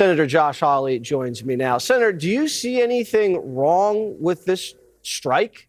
Senator Josh Hawley joins me now. Senator, do you see anything wrong with this strike?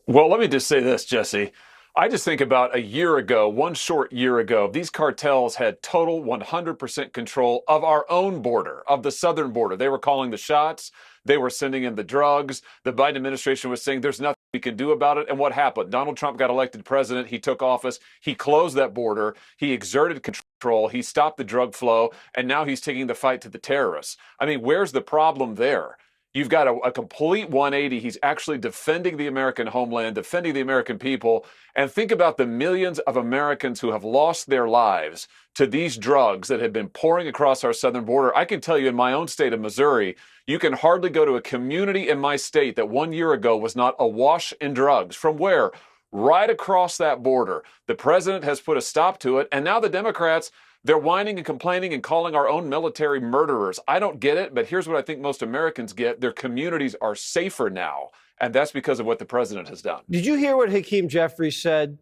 Well, let me just say this, Jesse. I just think about a year ago, one short year ago, these cartels had total 100% control of our own border, of the southern border. They were calling the shots. They were sending in the drugs. The Biden administration was saying there's nothing we can do about it. And what happened? Donald Trump got elected president. He took office. He closed that border. He exerted control. He stopped the drug flow. And now he's taking the fight to the terrorists. I mean, where's the problem there? You've got a complete 180. He's actually defending the American homeland, defending the American people. And think about the millions of Americans who have lost their lives to these drugs that have been pouring across our southern border. I can tell you in my own state of Missouri, you can hardly go to a community in my state that 1 year ago was not awash in drugs. From where? Right across that border. The president has put a stop to it. And now the Democrats, they're whining and complaining and calling our own military murderers. I don't get it, but here's what I think most Americans get. Their communities are safer now, and that's because of what the president has done. Did you hear what Hakeem Jeffries said?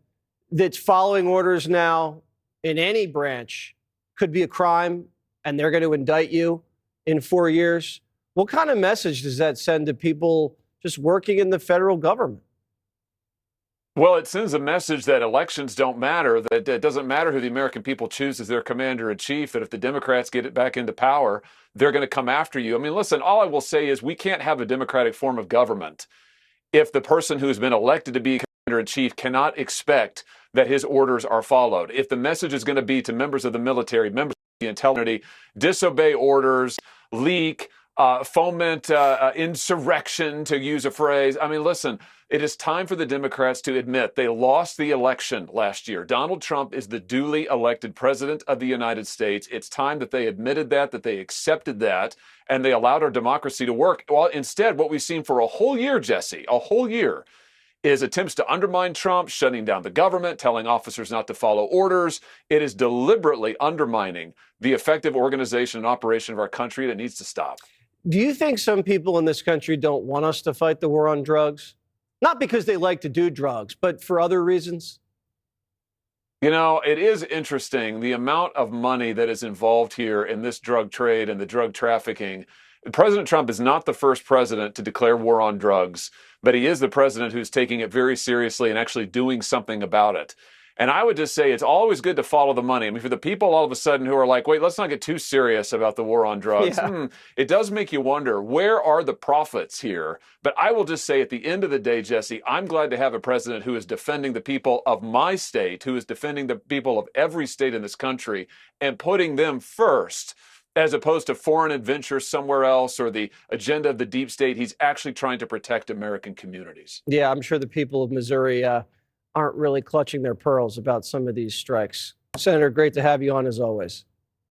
That following orders now in any branch could be a crime, and they're going to indict you in 4 years. What kind of message does that send to people just working in the federal government? Well, it sends a message that elections don't matter, that it doesn't matter who the American people choose as their commander-in-chief, that if the Democrats get it back into power, they're going to come after you. I mean, listen, all I will say is we can't have a democratic form of government if the person who's been elected to be commander-in-chief cannot expect that his orders are followed. If the message is going to be to members of the military, members of the intelligence, disobey orders, leak, foment insurrection, to use a phrase. I mean, listen, it is time for the Democrats to admit they lost the election last year. Donald Trump is the duly elected president of the United States. It's time that they admitted that they accepted that, and they allowed our democracy to work. Well, instead, what we've seen for a whole year, Jesse, a whole year, is attempts to undermine Trump, shutting down the government, telling officers not to follow orders. It is deliberately undermining the effective organization and operation of our country that needs to stop. Do you think some people in this country don't want us to fight the war on drugs? Not because they like to do drugs, but for other reasons? You know, it is interesting the amount of money that is involved here in this drug trade and the drug trafficking. President Trump is not the first president to declare war on drugs, but he is the president who's taking it very seriously and actually doing something about it. And I would just say it's always good to follow the money. I mean, for the people all of a sudden who are like, wait, let's not get too serious about the war on drugs. It does make you wonder, where are the profits here? But I will just say at the end of the day, Jesse, I'm glad to have a president who is defending the people of my state, who is defending the people of every state in this country and putting them first, as opposed to foreign adventures somewhere else or the agenda of the deep state. He's actually trying to protect American communities. Yeah, I'm sure the people of Missouri aren't really clutching their pearls about some of these strikes. Senator, great to have you on as always.